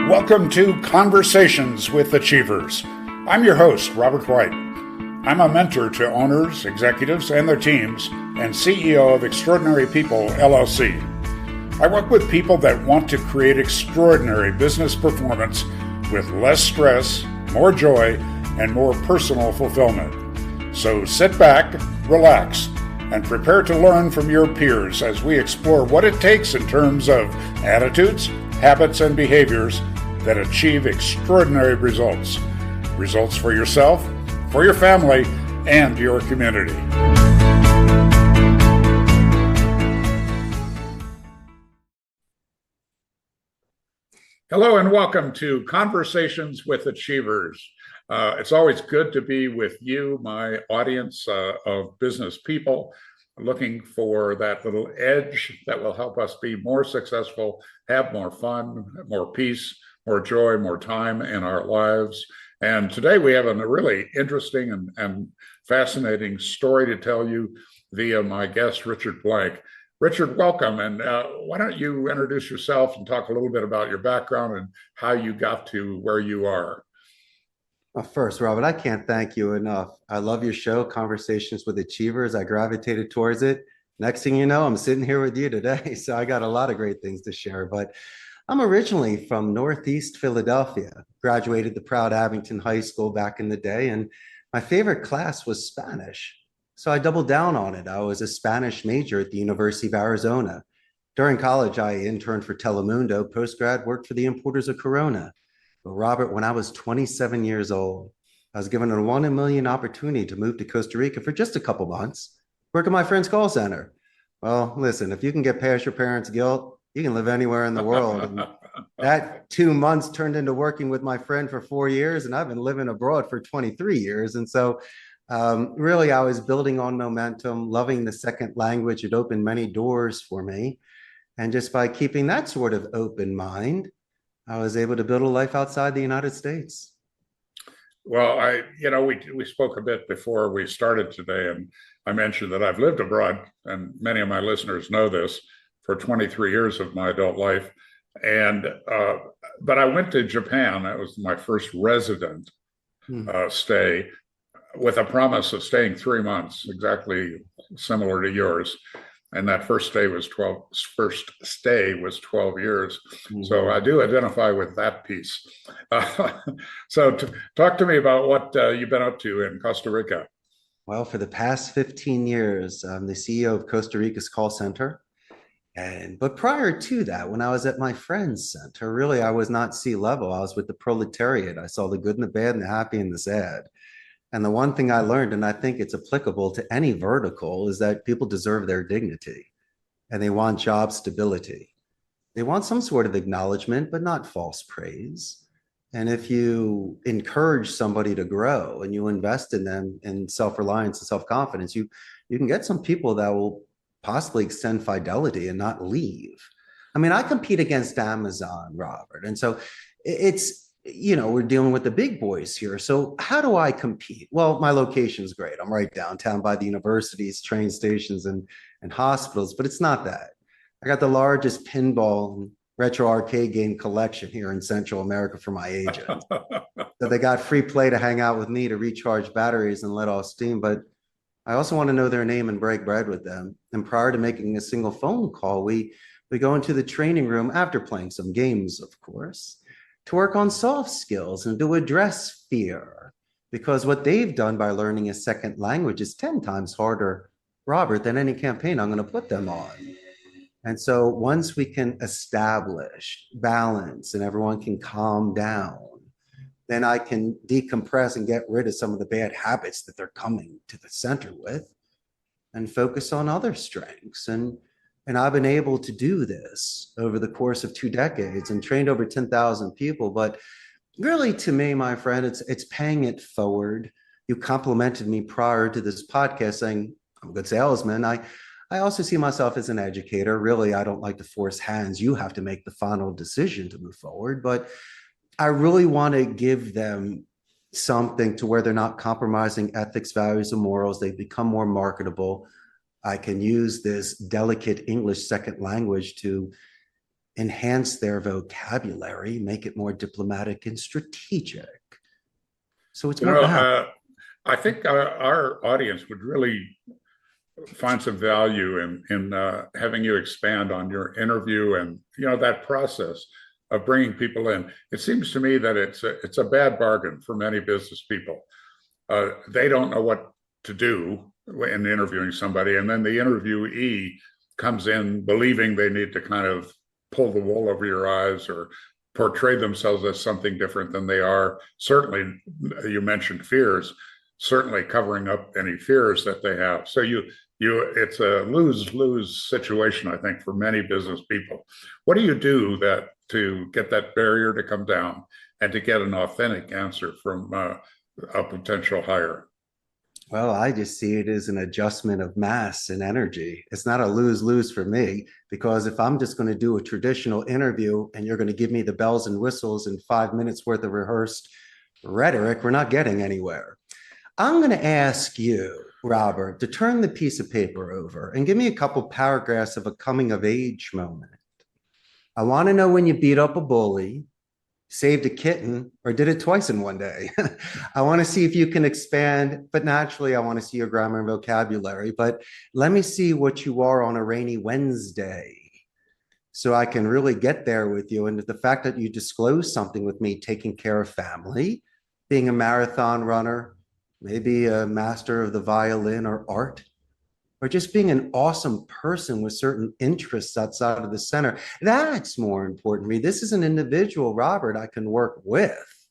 Welcome to Conversations with Achievers. I'm your host, Robert White. I'm a mentor to owners, executives, and their teams, and CEO of Extraordinary People, LLC. I work with people that want to create extraordinary business performance with less stress, more joy, and more personal fulfillment. So sit back, relax, and prepare to learn from your peers as we explore what it takes in terms of attitudes, habits, and behaviors that achieve extraordinary results. Results for yourself, for your family, and your community. Hello and welcome to Conversations with Achievers. It's always good to be with you, my audience of business people, looking for that little edge that will help us be more successful, have more fun, more peace, more joy, more time in our lives. And today we have a really interesting and fascinating story to tell you via my guest, Richard Blank. Richard, welcome. And why don't you introduce yourself and talk a little bit about your background and how you got to where you are. First, Robert, I can't thank you enough. I love your show, Conversations with Achievers. I gravitated towards it. Next thing you know, I'm sitting here with you today. So I got a lot of great things to share. But I'm originally from Northeast Philadelphia, graduated the proud Abington High School back in the day. And my favorite class was Spanish. So I doubled down on it. I was a Spanish major at the University of Arizona. During college, I interned for Telemundo. Post-grad, worked for the importers of Corona. But Robert, when I was 27 years old, I was given a 1 in a million opportunity to move to Costa Rica for just a couple months, work at my friend's call center. Well, listen, if you can get past your parents' guilt, you can live anywhere in the world. And that 2 months turned into working with my friend for 4 years, and I've been living abroad for 23 years. And so really, I was building on momentum, loving the second language. It opened many doors for me. And just by keeping that sort of open mind, I was able to build a life outside the United States. Well, we spoke a bit before we started today, and I mentioned that I've lived abroad, and many of my listeners know this, for 23 years of my adult life. And but I went to Japan. That was my first resident stay, with a promise of staying 3 months, exactly similar to yours. And that first stay was 12 years. Mm-hmm. So I do identify with that piece. So talk to me about what you've been up to in Costa Rica. Well, for the past 15 years, I'm the CEO of Costa Rica's Call Center. But prior to that, when I was at my friend's center, really, I was not C-level. I was with the proletariat. I saw the good and the bad and the happy and the sad. And the one thing I learned, and I think it's applicable to any vertical, is that people deserve their dignity and they want job stability. They want some sort of acknowledgement, but not false praise. And if you encourage somebody to grow and you invest in them in self-reliance and self-confidence, you can get some people that will possibly extend fidelity and not leave. I mean, I compete against Amazon, Robert. And so we're dealing with the big boys here. So how do I compete? Well, my location is great. I'm right downtown by the universities, train stations, and hospitals, but it's not that. I got the largest pinball and retro arcade game collection here in Central America for my agent. So they got free play to hang out with me to recharge batteries and let off steam. But I also want to know their name and break bread with them. And prior to making a single phone call, we go into the training room after playing some games, of course, to work on soft skills and to address fear, because what they've done by learning a second language is 10 times harder, Robert, than any campaign I'm going to put them on. And so once we can establish balance and everyone can calm down, then I can decompress and get rid of some of the bad habits that they're coming to the center with and focus on other strengths. And I've been able to do this over the course of 2 decades and trained over 10,000 people. But really, to me, my friend, it's paying it forward. You complimented me prior to this podcast saying, I'm a good salesman. I also see myself as an educator. Really, I don't like to force hands. You have to make the final decision to move forward. But I really want to give them something to where they're not compromising ethics, values, and morals. They become more marketable. I can use this delicate English second language to enhance their vocabulary, make it more diplomatic and strategic. So it's You more know, balanced. I think our audience would really find some value in having you expand on your interview and that process of bringing people in. It seems to me that it's a bad bargain for many business people. They don't know what to do in interviewing somebody, and then the interviewee comes in believing they need to kind of pull the wool over your eyes or portray themselves as something different than they are. Certainly, you mentioned fears, certainly covering up any fears that they have. So it's a lose-lose situation, I think, for many business people. What do you do to get that barrier to come down and to get an authentic answer from a potential hire? Well, I just see it as an adjustment of mass and energy. It's not a lose-lose for me, because if I'm just going to do a traditional interview and you're going to give me the bells and whistles and 5 minutes worth of rehearsed rhetoric, we're not getting anywhere. I'm going to ask you, Robert, to turn the piece of paper over and give me a couple paragraphs of a coming of age moment. I want to know when you beat up a bully, saved a kitten, or did it twice in one day. I want to see if you can expand, but naturally I want to see your grammar and vocabulary. But let me see what you are on a rainy Wednesday, so I can really get there with you. And the fact that you disclose something with me, taking care of family, being a marathon runner, maybe a master of the violin or art, or just being an awesome person with certain interests outside of the center. That's more important to me. This is an individual, Robert, I can work with.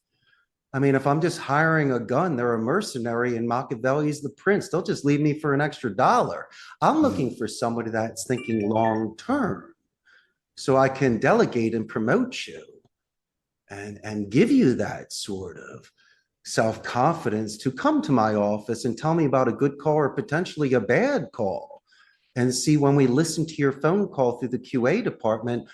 I mean, if I'm just hiring a gun, they're a mercenary and Machiavelli's the prince. They'll just leave me for an extra dollar. I'm looking for somebody that's thinking long-term, so I can delegate and promote you and give you that sort of self-confidence to come to my office and tell me about a good call or potentially a bad call. And see, when we listen to your phone call through the QA department,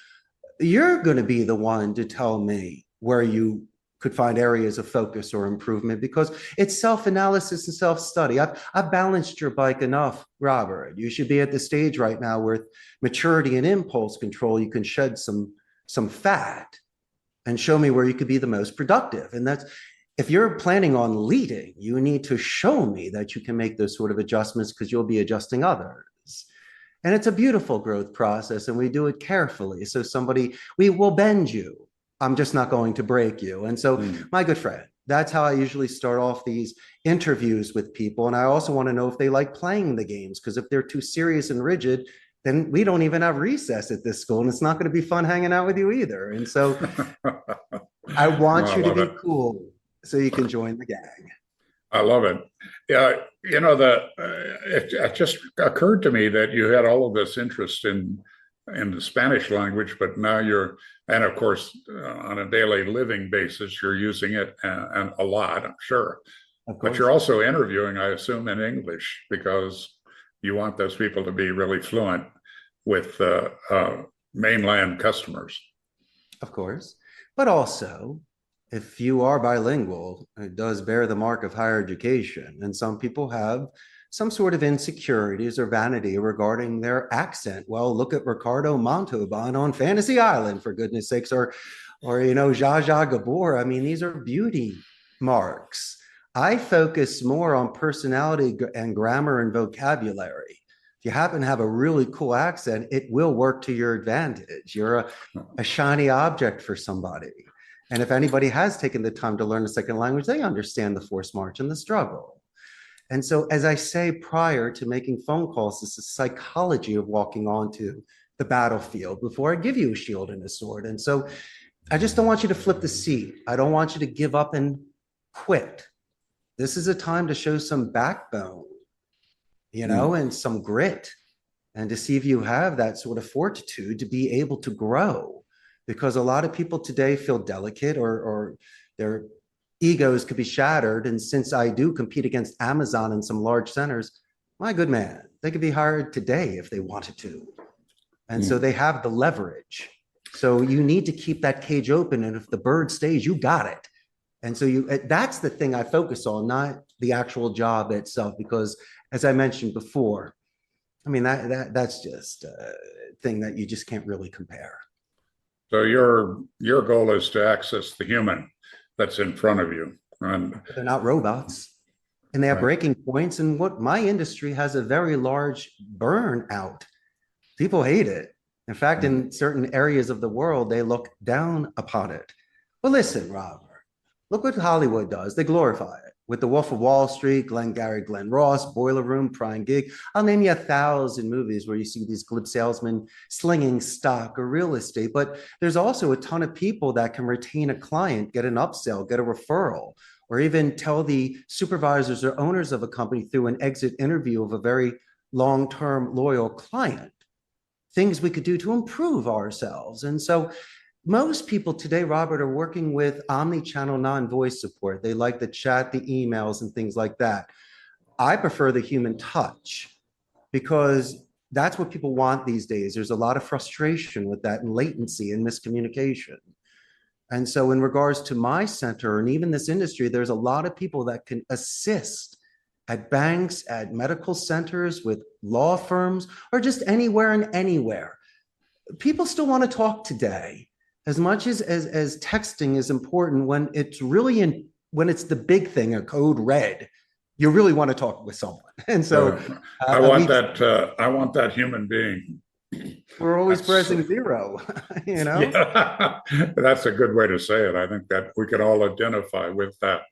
you're going to be the one to tell me where you could find areas of focus or improvement, because it's self-analysis and self-study. I've balanced your bike enough, Robert. You should be at the stage right now where maturity and impulse control, you can shed some fat and show me where you could be the most productive. And that's, if you're planning on leading, you need to show me that you can make those sort of adjustments, because you'll be adjusting others. And it's a beautiful growth process, and we do it carefully. So we will bend you. I'm just not going to break you. And so, my good friend, that's how I usually start off these interviews with people. And I also want to know if they like playing the games, because if they're too serious and rigid, then we don't even have recess at this school, and it's not going to be fun hanging out with you either. And so I want you to be cool, so you can join the gang. I love it. Yeah, it just occurred to me that you had all of this interest in the Spanish language, but now and of course, on a daily living basis, you're using it and a lot, I'm sure. But you're also interviewing, I assume, in English, because you want those people to be really fluent with mainland customers. Of course, but also, if you are bilingual, it does bear the mark of higher education. And some people have some sort of insecurities or vanity regarding their accent. Well, look at Ricardo Montalban on Fantasy Island, for goodness sakes, or Zsa Zsa Gabor. I mean, these are beauty marks. I focus more on personality and grammar and vocabulary. If you happen to have a really cool accent, it will work to your advantage. You're a shiny object for somebody. And if anybody has taken the time to learn a second language, they understand the forced march and the struggle. And so, as I say, prior to making phone calls, it's the psychology of walking onto the battlefield before I give you a shield and a sword. And so I just don't want you to flip the seat. I don't want you to give up and quit. This is a time to show some backbone, and some grit, and to see if you have that sort of fortitude to be able to grow. Because a lot of people today feel delicate, or their egos could be shattered. And since I do compete against Amazon and some large centers, my good man, they could be hired today if they wanted to. And so they have the leverage. So you need to keep that cage open. And if the bird stays, you got it. And so that's the thing I focus on, not the actual job itself. Because as I mentioned before, I mean, that's just a thing that you just can't really compare. So your goal is to access the human that's in front of you. And They're not robots, and they have right. breaking points. And what my industry has a very large burnout. People hate it. In fact, in certain areas of the world, they look down upon it. Well, listen, Robert, look what Hollywood does. They glorify it with The Wolf of Wall Street, Glengarry Glen Ross, Boiler Room, Prime Gig. I'll name you 1,000 movies where you see these glib salesmen slinging stock or real estate. But there's also a ton of people that can retain a client, get an upsell, get a referral, or even tell the supervisors or owners of a company through an exit interview of a very long-term loyal client things we could do to improve ourselves. And so most people today, Robert, are working with omni-channel non-voice support. They like the chat, the emails, and things like that. I prefer the human touch because that's what people want these days. There's a lot of frustration with that and latency and miscommunication. And so in regards to my center and even this industry, there's a lot of people that can assist at banks, at medical centers, with law firms, or just anywhere and anywhere. People still want to talk today. As much as texting is important, when it's really when it's the big thing, a code red, you really want to talk with someone. And so I want that human being. We're always pressing zero, you know? Yeah, that's a good way to say it. I think that we can all identify with that.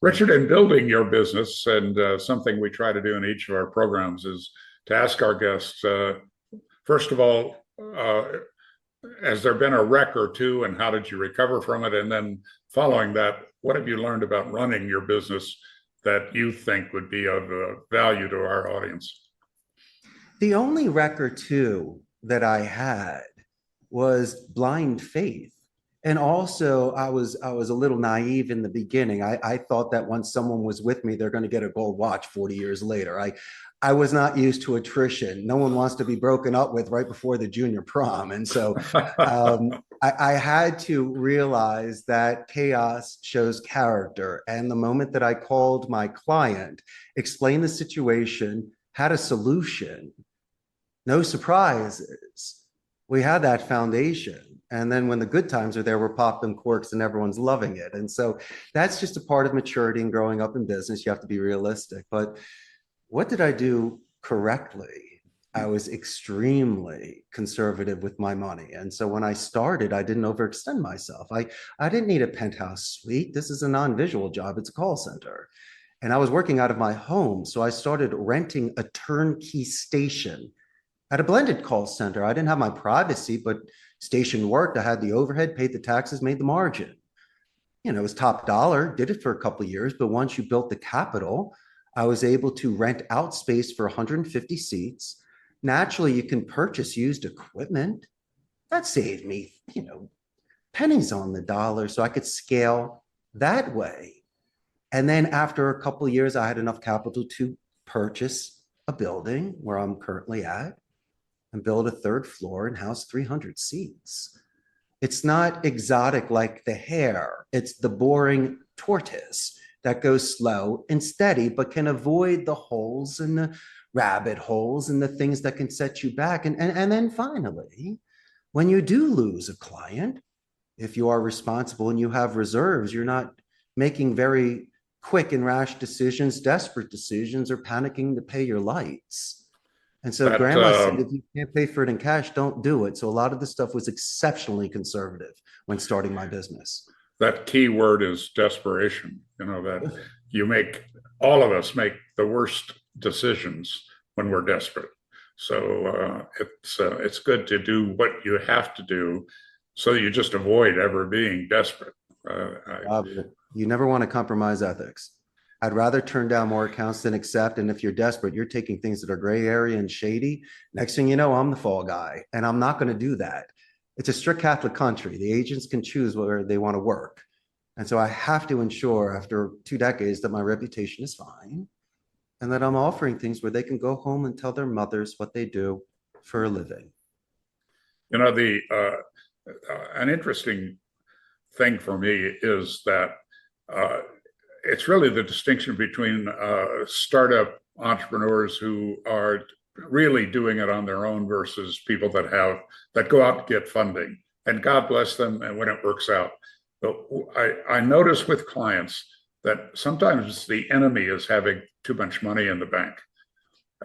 Richard, in building your business, and something we try to do in each of our programs is to ask our guests, first of all, has there been a wreck or two, and how did you recover from it? And then following that, what have you learned about running your business that you think would be of value to our audience? The only wreck or two that I had was blind faith. And also, I was a little naive in the beginning. I thought that once someone was with me, they're going to get a gold watch 40 years later. I was not used to attrition. No one wants to be broken up with right before the junior prom. And so I had to realize that chaos shows character. And the moment that I called my client, explained the situation, had a solution, no surprises, we had that foundation. And then when the good times are there, we're popping corks and everyone's loving it. And so that's just a part of maturity and growing up in business. You have to be realistic. But what did I do correctly? I was extremely conservative with my money. And so when I started, I didn't overextend myself. I didn't need a penthouse suite. This is a non-visual job. It's a call center. And I was working out of my home. So I started renting a turnkey station at a blended call center. I didn't have my privacy, but station worked. I had the overhead, paid the taxes, made the margin. You know, it was top dollar, did it for a couple of years. But once you built the capital, I was able to rent out space for 150 seats. Naturally, you can purchase used equipment. That saved me, pennies on the dollar. So I could scale that way. And then after a couple of years, I had enough capital to purchase a building where I'm currently at and build a third floor and house 300 seats. It's not exotic like the hare. It's the boring tortoise that goes slow and steady, but can avoid the holes and the rabbit holes and the things that can set you back. And then finally, when you do lose a client, if you are responsible and you have reserves, you're not making very quick and rash decisions, desperate decisions, or panicking to pay your lights. And so grandma said, if you can't pay for it in cash, don't do it. So a lot of the stuff was exceptionally conservative when starting my business. That key word is desperation. That all of us make the worst decisions when we're desperate. So it's good to do what you have to do so you just avoid ever being desperate. You never want to compromise ethics. I'd rather turn down more accounts than accept. And if you're desperate, you're taking things that are gray area and shady. Next thing you know, I'm the fall guy, and I'm not going to do that. It's a strict Catholic country. The agents can choose where they want to work. And so I have to ensure after 2 decades that my reputation is fine and that I'm offering things where they can go home and tell their mothers what they do for a living. An interesting thing for me is that it's really the distinction between startup entrepreneurs who are really doing it on their own versus people that go out to get funding and God bless them and when it works out. But I notice with clients that sometimes the enemy is having too much money in the bank,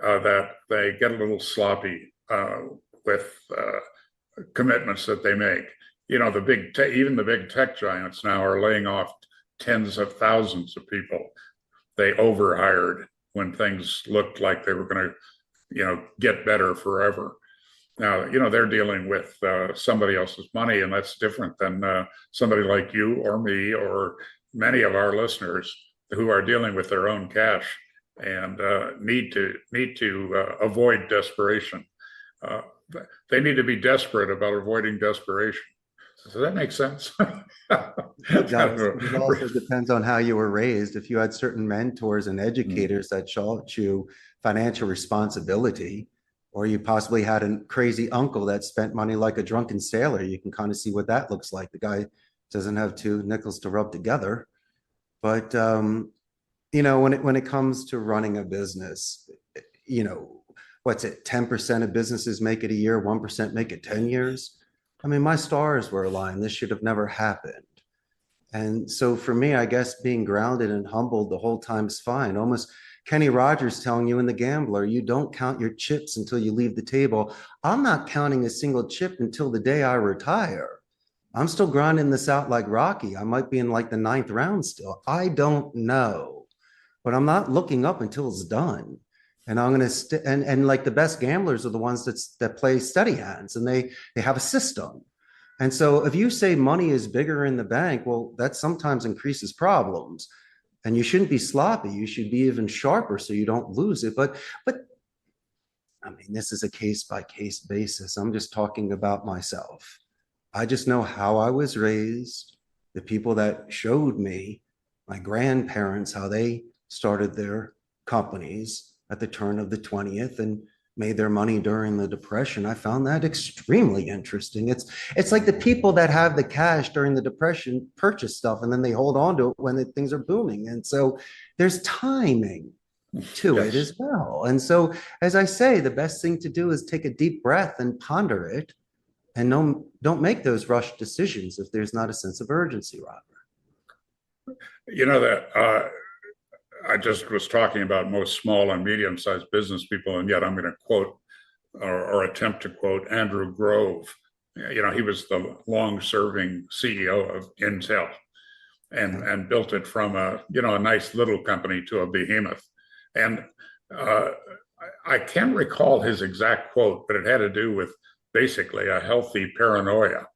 that they get a little sloppy with commitments that they make. You know, even the big tech giants now are laying off tens of thousands of people. They overhired when things looked like they were going to, get better forever. Now, they're dealing with somebody else's money, and that's different than somebody like you or me or many of our listeners who are dealing with their own cash and need to avoid desperation. They need to be desperate about avoiding desperation. Does that make sense? It does. It also depends on how you were raised. If you had certain mentors and educators that taught you financial responsibility, or you possibly had a crazy uncle that spent money like a drunken sailor, you can kind of see what that looks like. The guy doesn't have two nickels to rub together. But when it comes to running a business, what's it? 10% of businesses make it a year, 1% make it 10 years. I mean, my stars were aligned. This should have never happened. And so for me, I guess being grounded and humbled the whole time is fine. Almost Kenny Rogers telling you in The Gambler, you don't count your chips until you leave the table. I'm not counting a single chip until the day I retire. I'm still grinding this out like Rocky. I might be in like the 9th round still. I don't know, but I'm not looking up until it's done. And I'm going to and like the best gamblers are the ones that play steady hands, and they have a system. And so if you say money is bigger in the bank, well, that sometimes increases problems. And you shouldn't be sloppy. You should be even sharper so you don't lose it. But I mean, this is a case by case basis. I'm just talking about myself. I just know how I was raised, the people that showed me, my grandparents, how they started their companies at the turn of the 20th and made their money during the Depression. I found that extremely interesting. It's like the people that have the cash during the Depression purchase stuff and then they hold on to it when things are booming. And so there's timing to it as well. And so, as I say, the best thing to do is take a deep breath and ponder it, and don't make those rushed decisions if there's not a sense of urgency, Robert. That I just was talking about most small and medium-sized business people, and yet I'm going to quote or attempt to quote Andrew Grove. He was the long-serving CEO of Intel and built it from a nice little company to a behemoth. And I can't recall his exact quote, but it had to do with basically a healthy paranoia,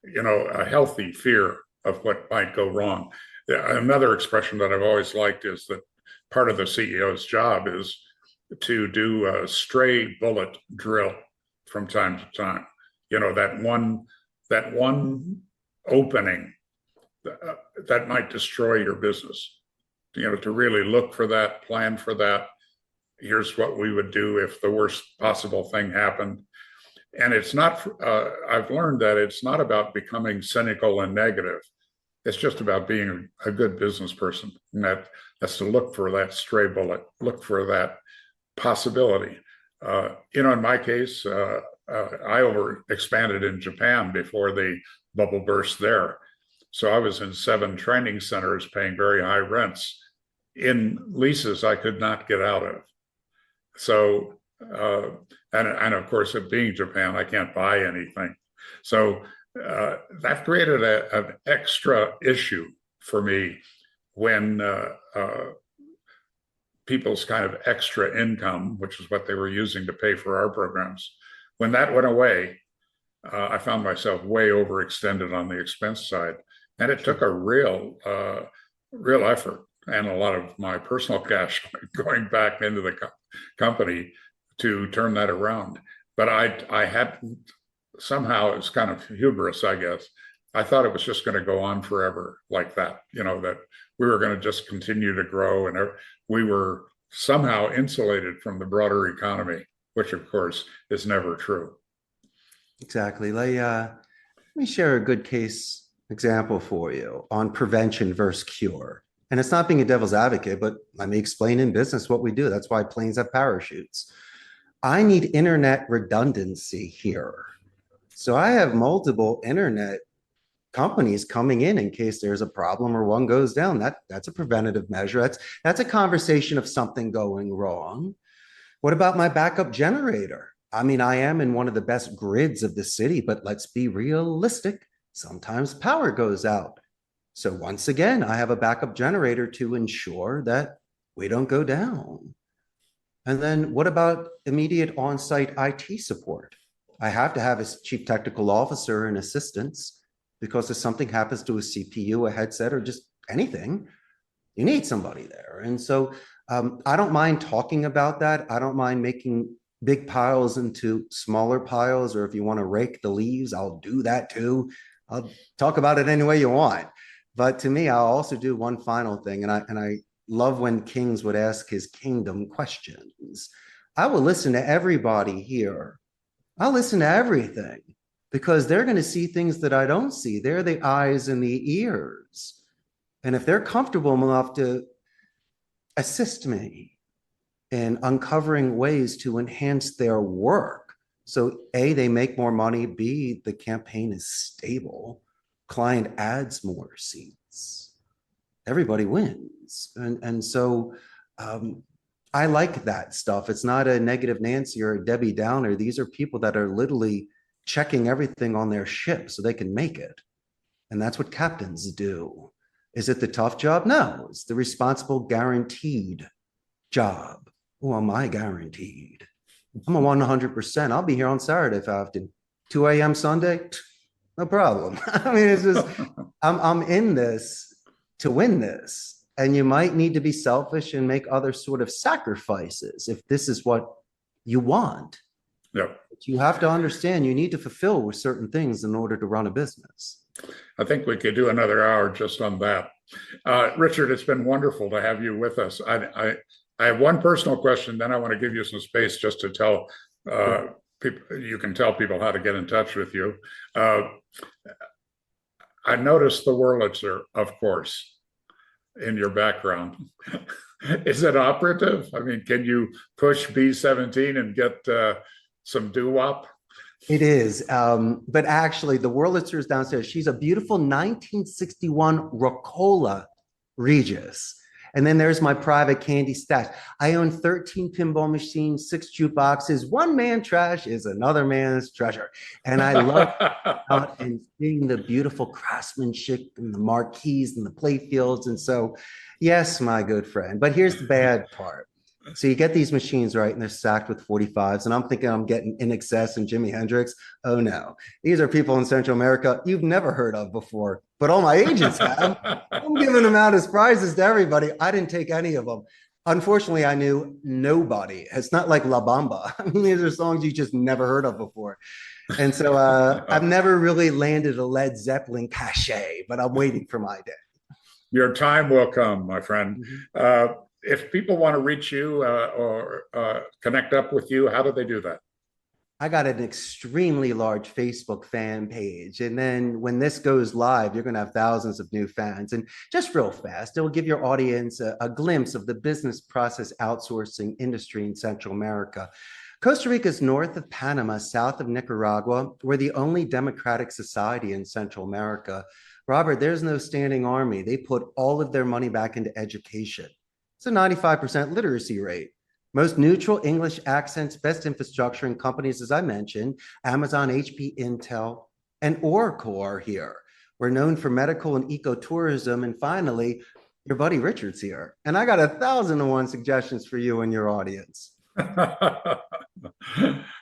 a healthy fear of what might go wrong. Another expression that I've always liked is that part of the CEO's job is to do a stray bullet drill from time to time. That one opening that might destroy your business. To really look for that, plan for that. Here's what we would do if the worst possible thing happened. And it's not, I've learned that it's not about becoming cynical and negative. It's just about being a good business person. And that's to look for that stray bullet, look for that possibility. In my case, I overexpanded in Japan before the bubble burst there. So I was in 7 training centers paying very high rents in leases I could not get out of. So, and of course, it being Japan, I can't buy anything. So that created an extra issue for me when people's kind of extra income, which is what they were using to pay for our programs, when that went away, I found myself way overextended on the expense side. And it took a real effort and a lot of my personal cash going back into the company to turn that around. But I had somehow, it's kind of hubris, I guess. I thought it was just going to go on forever like that, that we were going to just continue to grow and we were somehow insulated from the broader economy, which of course is never true. Exactly. Let me share a good case example for you on prevention versus cure. And it's not being a devil's advocate, but let me explain in business what we do. That's why planes have parachutes. I need internet redundancy here. So I have multiple internet companies coming in case there's a problem or one goes down. That's a preventative measure. That's a conversation of something going wrong. What about my backup generator? I mean, I am in one of the best grids of the city, but let's be realistic. Sometimes power goes out. So once again, I have a backup generator to ensure that we don't go down. And then what about immediate on-site IT support? I have to have a chief technical officer and assistants because if something happens to a CPU, a headset, or just anything, you need somebody there. And so I don't mind talking about that. I don't mind making big piles into smaller piles, or if you want to rake the leaves, I'll do that too. I'll talk about it any way you want. But to me, I'll also do one final thing, and I love when kings would ask his kingdom questions. I will listen to everybody here. I'll listen to everything because they're going to see things that I don't see. They're the eyes and the ears. And if they're comfortable enough to assist me in uncovering ways to enhance their work, so A, they make more money, B, the campaign is stable, client adds more seats, everybody wins. And so I like that stuff. It's not a negative Nancy or a Debbie Downer. These are people that are literally checking everything on their ship so they can make it. And that's what captains do. Is it the tough job? No, it's the responsible, guaranteed job. Oh, am I guaranteed? I'm a 100%. I'll be here on Saturday if I have to. 2 a.m. Sunday, no problem. I mean, it's just, I'm in this to win this. And you might need to be selfish and make other sort of sacrifices if this is what you want. Yep. But you have to understand you need to fulfill with certain things in order to run a business. I think we could do another hour just on that. Richard, it's been wonderful to have you with us. I have one personal question, then I want to give you some space just to tell people, you can tell people how to get in touch with you. I noticed the Wurlitzer, of course, in your background. Is it operative? I mean, can you push B17 and get some doo-wop? It is, but actually the Wurlitzer is downstairs. She's a beautiful 1961 Rocola Regis. And then there's my private candy stash. I own 13 pinball machines, 6 jukeboxes. One man trash is another man's treasure. And I love out and seeing the beautiful craftsmanship and the marquees and the play fields. And so, yes, my good friend. But here's the bad part. So you get these machines, right, and they're stacked with 45s, and I'm thinking I'm getting In Excess and Jimi Hendrix. Oh, no. These are people in Central America you've never heard of before, but all my agents have. I'm giving them out as prizes to everybody. I didn't take any of them. Unfortunately, I knew nobody. It's not like La Bamba. I mean, these are songs you just never heard of before. And so I've never really landed a Led Zeppelin cachet, but I'm waiting for my day. Your time will come, my friend. Mm-hmm. If people want to reach you or connect up with you, how do they do that? I got an extremely large Facebook fan page. And then when this goes live, you're going to have thousands of new fans. And just real fast, it will give your audience a glimpse of the business process outsourcing industry in Central America. Costa Rica is north of Panama, south of Nicaragua. We're the only democratic society in Central America. Robert, there's no standing army. They put all of their money back into education. It's a 95% literacy rate. Most neutral English accents, best infrastructure, and companies, as I mentioned, Amazon, HP, Intel, and Oracle are here. We're known for medical and ecotourism. And finally, your buddy Richard's here. And I got 1,001 suggestions for you and your audience.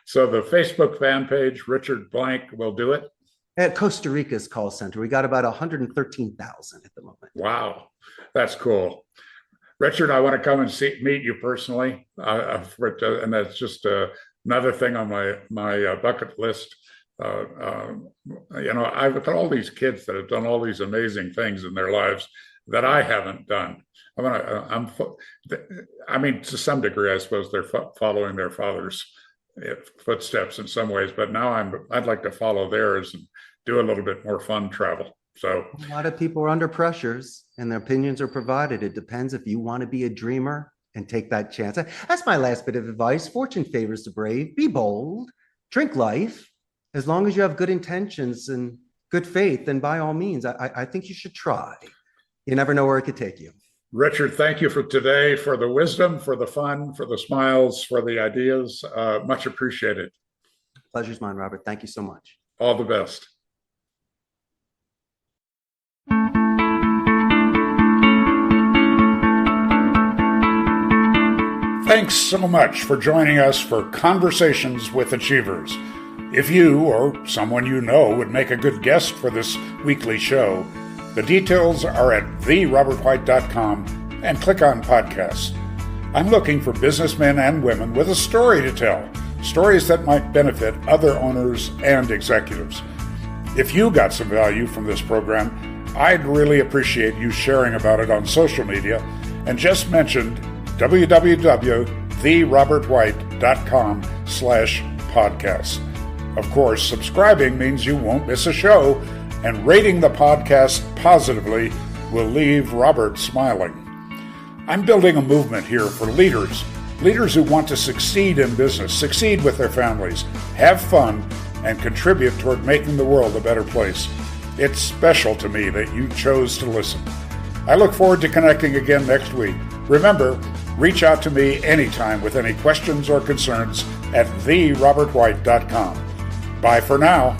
So the Facebook fan page, Richard Blank, will do it? At Costa Rica's call center. We got about 113,000 at the moment. Wow, that's cool. Richard, I want to come and meet you personally, and that's just another thing on my bucket list. I've got all these kids that have done all these amazing things in their lives that I haven't done. I mean, to some degree, I suppose they're following their father's footsteps in some ways, but now I'd like to follow theirs and do a little bit more fun travel. So a lot of people are under pressures and their opinions are provided. It depends if you want to be a dreamer and take that chance. That's my last bit of advice. Fortune favors the brave. Be bold, drink life, as long as you have good intentions and good faith, then by all means, I think you should try. You never know where it could take you. Richard, thank you for today, for the wisdom, for the fun, for the smiles, for the ideas. Much appreciated. Pleasure's mine, Robert. Thank you so much. All the best. Thanks so much for joining us for Conversations with Achievers. If you or someone you know would make a good guest for this weekly show, the details are at therobertwhite.com and click on podcasts. I'm looking for businessmen and women with a story to tell, stories that might benefit other owners and executives. If you got some value from this program, I'd really appreciate you sharing about it on social media and just mention www.therobertwhite.com/podcast. Of course, subscribing means you won't miss a show, and rating the podcast positively will leave Robert smiling. I'm building a movement here for leaders who want to succeed in business, succeed with their families, have fun, and contribute toward making the world a better place. It's special to me that you chose to listen. I look forward to connecting again next week. Remember, reach out to me anytime with any questions or concerns at therobertwhite.com. Bye for now.